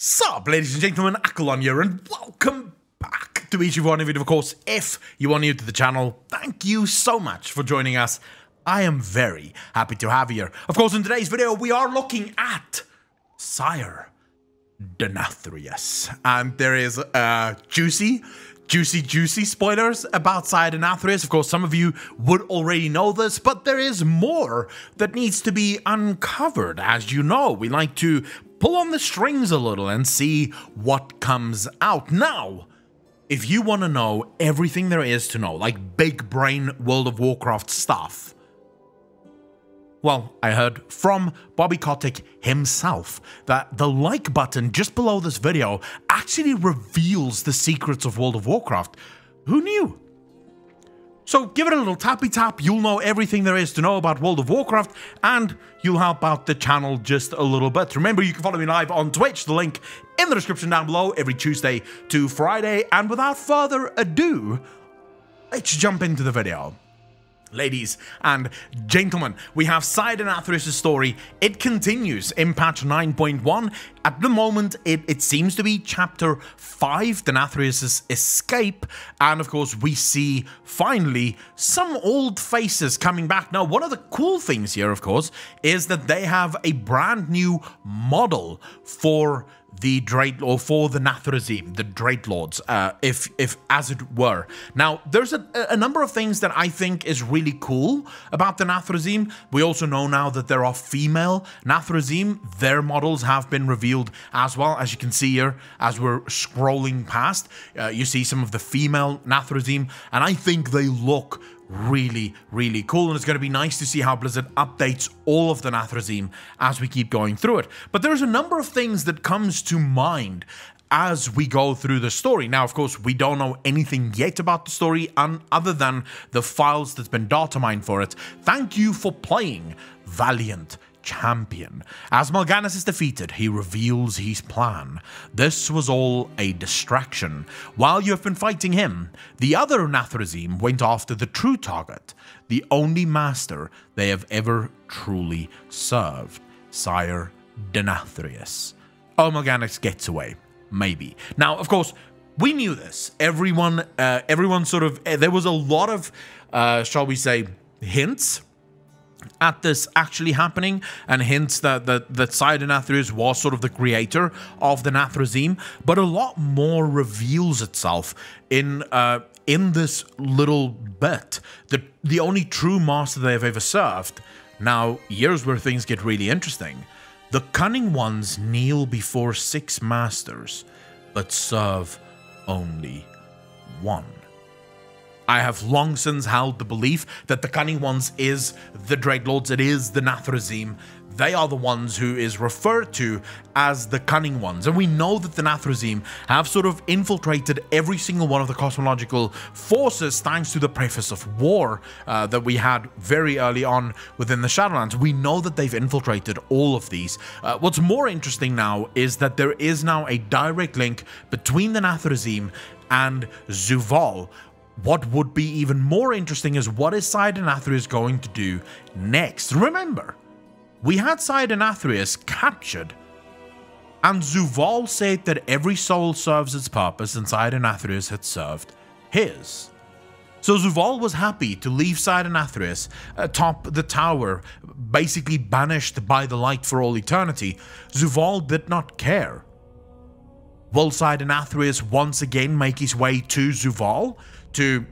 Sup, ladies and gentlemen, Accolon here, and welcome back to each one of you. Of course, if you are new to the channel, thank you so much for joining us. I am very happy to have you here. Of course, in today's video, we are looking at Sire Denathrius, and there is juicy spoilers about Sire Denathrius. Of course, some of you would already know this, but there is more that needs to be uncovered. As you know, we like to pull on the strings a little and see what comes out. Now, if you want to know everything there is to know, like big brain World of Warcraft stuff, well, I heard from Bobby Kotick himself that the like button just below this video actually reveals the secrets of World of Warcraft. Who knew? So give it a little tappy tap, you'll know everything there is to know about World of Warcraft, and you'll help out the channel just a little bit. Remember, you can follow me live on Twitch, the link in the description down below, every Tuesday to Friday. And without further ado, let's jump into the video. Ladies and gentlemen, we have Sire Denathrius' story. It continues in patch 9.1. At the moment, it seems to be chapter 5, Denathrius' escape. And of course, we see finally some old faces coming back. Now, one of the cool things here, of course, is that they have a brand new model for the for the Nathrezim, the Dreadlords, if as it were. Now, there's a number of things that I think is really cool about the Nathrezim. We also know now that there are female Nathrezim. Their models have been revealed as well. As you can see here, as we're scrolling past, you see some of the female Nathrezim, and I think they look really cool, and it's going to be nice to see how Blizzard updates all of the Nathrezim as we keep going through it. But there's a number of things that comes to mind as we go through the story. Now, of course, we don't know anything yet about the story other than the files that's been data mined for it. Thank you for playing, Valiant Champion. As Mal'Ganis is defeated, he reveals his plan. This was all a distraction. While you have been fighting him, the other Nathrezim went after the true target, the only master they have ever truly served, Sire Denathrius. Oh, Mal'Ganis gets away. Maybe. Now, of course, we knew this. Everyone sort of, there was a lot of, shall we say, hints at this actually happening, and hints that Sire Denathrius was sort of the creator of the Nathrezim, but a lot more reveals itself in this little bit. The only true master they have ever served. Now, here's where things get really interesting. The cunning ones kneel before 6 masters, but serve only one. I have long since held the belief that the Cunning Ones is the Dreadlords, it is the Nathrezim. They are the ones who is referred to as the Cunning Ones. And we know that the Nathrezim have sort of infiltrated every single one of the cosmological forces thanks to the preface of war that we had very early on within the Shadowlands. We know that they've infiltrated all of these. What's more interesting now is that there is now a direct link between the Nathrezim and Zuvul. What would be even more interesting is what is Sire Denathrius going to do next. Remember, we had Sire Denathrius captured, and Zuvul said that every soul serves its purpose, and Sire Denathrius had served his. So Zuvul was happy to leave Sire Denathrius atop the tower, basically banished by the light for all eternity. Zuvul did not care. Will Sire Denathrius once again make his way to Zuvul to,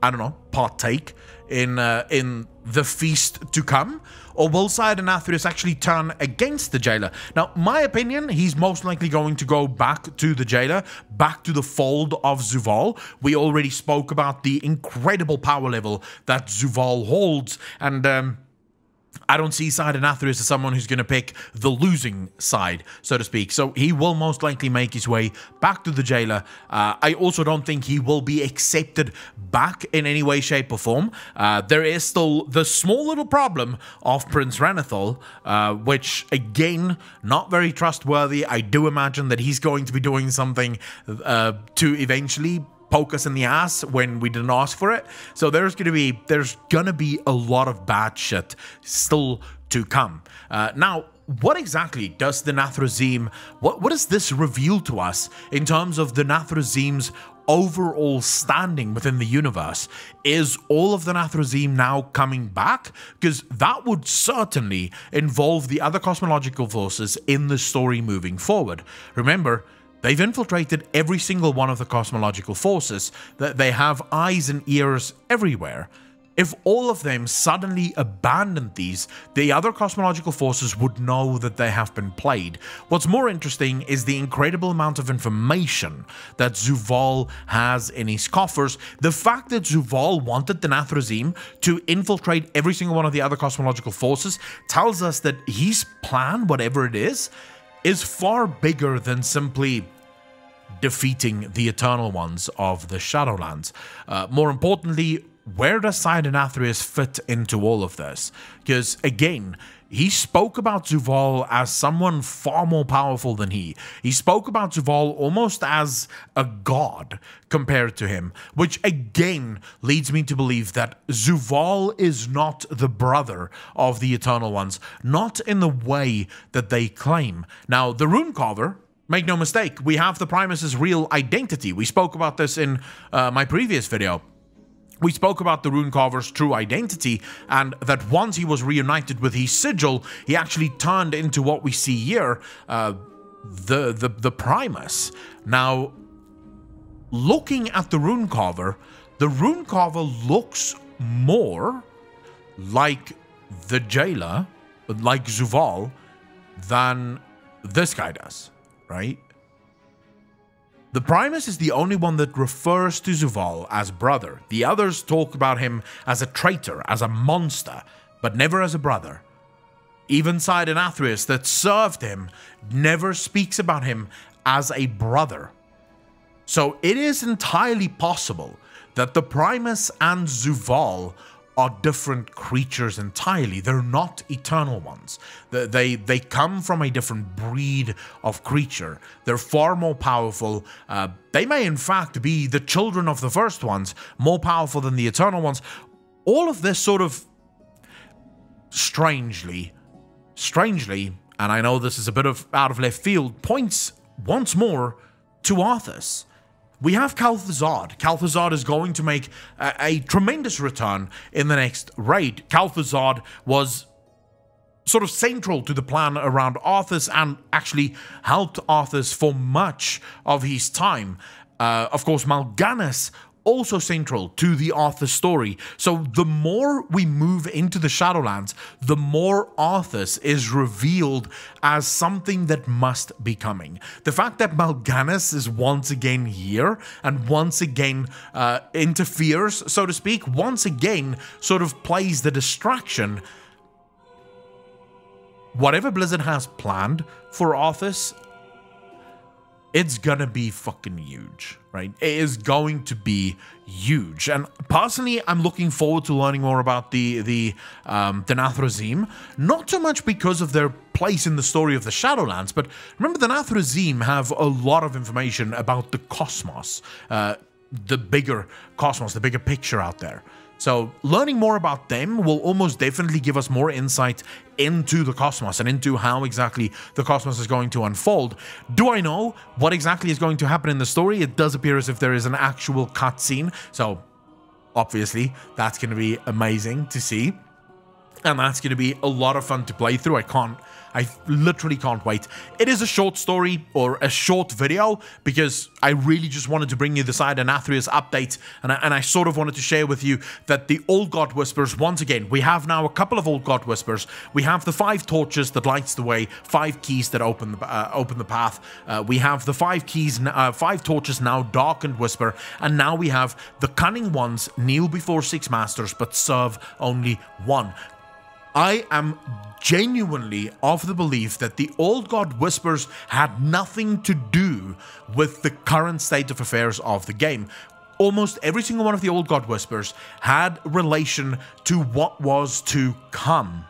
I don't know, partake in the feast to come? Or will Sire Denathrius actually turn against the Jailer? Now, my opinion, he's most likely going to go back to the Jailer, back to the fold of Zuvul. We already spoke about the incredible power level that Zuvul holds, and I don't see Sire Denathrius as someone who's going to pick the losing side, so to speak. So he will most likely make his way back to the Jailer. I also don't think he will be accepted back in any way, shape, or form. There is still the small little problem of Prince Renathal, which, again, not very trustworthy. I do imagine that he's going to be doing something to eventually poke us in the ass when we didn't ask for it. So there's gonna be a lot of bad shit still to come. Now, what exactly does the Nathrezim, what does this reveal to us in terms of the Nathrezim's overall standing within the universe? Is all of the Nathrezim now coming back? Because that would certainly involve the other cosmological forces in the story moving forward. Remember, they've infiltrated every single one of the cosmological forces, that they have eyes and ears everywhere. If all of them suddenly abandoned these, the other cosmological forces would know that they have been played. What's more interesting is the incredible amount of information that Zuval has in his coffers. The fact that Zuval wanted the Nathrezim to infiltrate every single one of the other cosmological forces tells us that his plan, whatever it is far bigger than simply defeating the Eternal Ones of the Shadowlands. More importantly, where does Sidon-Athreus fit into all of this? Because, again, he spoke about Zuval as someone far more powerful than he. He spoke about Zuval almost as a god compared to him, which again leads me to believe that Zuval is not the brother of the Eternal Ones, not in the way that they claim. Now, the Runecarver, make no mistake, we have the Primus's real identity. We spoke about this in my previous video. We spoke about the Runecarver's true identity, and that once he was reunited with his sigil, he actually turned into what we see here, the Primus. Now, looking at the Runecarver looks more like the jailer, like Zuval, than this guy does, right? The Primus is the only one that refers to Zuval as brother. The others talk about him as a traitor, as a monster, but never as a brother. Even Sidon-Athreus that served him never speaks about him as a brother. So it is entirely possible that the Primus and Zuval are different creatures entirely. They're not eternal ones. They come from a different breed of creature. They're far more powerful. They may in fact be the children of the first ones, more powerful than the eternal ones. All of this sort of strangely, and I know this is a bit of out of left field, points once more to Arthas. We have Kel'Thuzad. Kel'Thuzad is going to make a tremendous return in the next raid. Kel'Thuzad was sort of central to the plan around Arthas and actually helped Arthas for much of his time. Of course, Mal'Ganis also central to the Arthas story. So the more we move into the Shadowlands, the more Arthas is revealed as something that must be coming. The fact that Mal'Ganis is once again here and once again interferes, so to speak, once again sort of plays the distraction. Whatever Blizzard has planned for Arthas, it's gonna be fucking huge, right? It is going to be huge. And personally, I'm looking forward to learning more about the Nathrezim. Not so much because of their place in the story of the Shadowlands, but remember, the Nathrezim have a lot of information about the cosmos, the bigger cosmos, the bigger picture out there. So learning more about them will almost definitely give us more insight into the cosmos and into how exactly the cosmos is going to unfold. Do I know what exactly is going to happen in the story? It does appear as if there is an actual cutscene, so obviously that's going to be amazing to see. And that's going to be a lot of fun to play through. I literally can't wait. It is a short story, or a short video, because I really just wanted to bring you the Sidon-Athreus update, and I sort of wanted to share with you that the Old God Whispers, once again, we have now a couple of Old God Whispers. We have the 5 torches that lights the way, 5 keys that open the path. We have the 5 keys, 5 torches now darkened Whisper, and now we have the Cunning Ones kneel before 6 masters, but serve only 1. I am genuinely of the belief that the Old God Whispers had nothing to do with the current state of affairs of the game. Almost every single one of the Old God Whispers had relation to what was to come.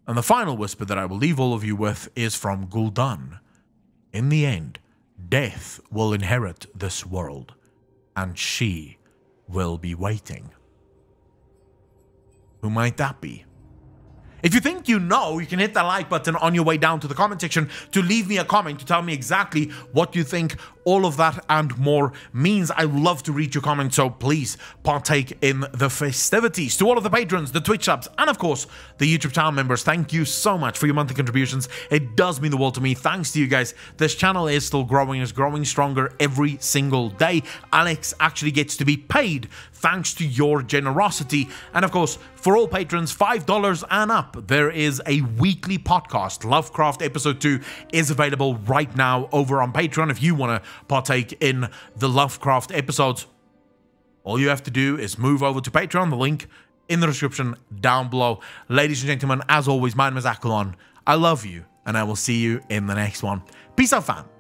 And the final whisper that I will leave all of you with is from Gul'dan. In the end, death will inherit this world, and she will be waiting. Who might that be? If you think you know, you can hit that like button on your way down to the comment section to leave me a comment to tell me exactly what you think all of that and more means. I love to read your comments, so please partake in the festivities. To all of the patrons, the Twitch subs, and of course, the YouTube channel members, thank you so much for your monthly contributions. It does mean the world to me. Thanks to you guys. This channel is still growing, is growing stronger every single day. Alex actually gets to be paid thanks to your generosity. And of course, for all patrons, $5 and up, there is a weekly podcast. Lovecraft Episode 2 is available right now over on Patreon. If you want to partake in the Lovecraft episodes, all you have to do is move over to Patreon, the link in the description down below. Ladies and gentlemen, as always, my name is Akalon. I love you, and I will see you in the next one. Peace out, fam.